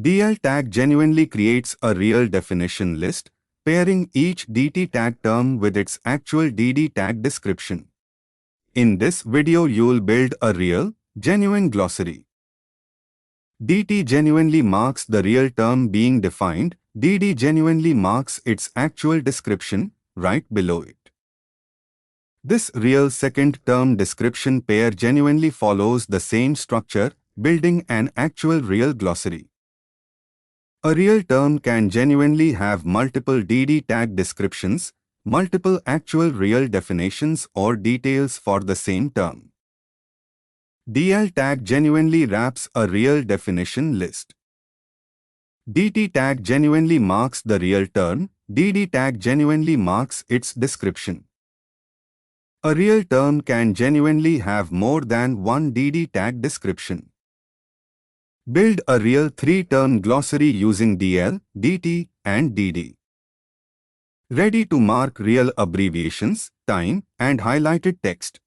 DL tag genuinely creates a real definition list, pairing each DT tag term with its actual DD tag description. In this video, you'll build a real, genuine glossary. DT genuinely marks the real term being defined, DD genuinely marks its actual description, right below it. This real second term description pair genuinely follows the same structure, building an actual real glossary. A real term can genuinely have multiple DD tag descriptions, multiple actual real definitions or details for the same term. DL tag genuinely wraps a real definition list. DT tag genuinely marks the real term, DD tag genuinely marks its description. A real term can genuinely have more than one DD tag description. Build a real 3-term glossary using DL, DT, and DD. Ready to mark real abbreviations, time, and highlighted text.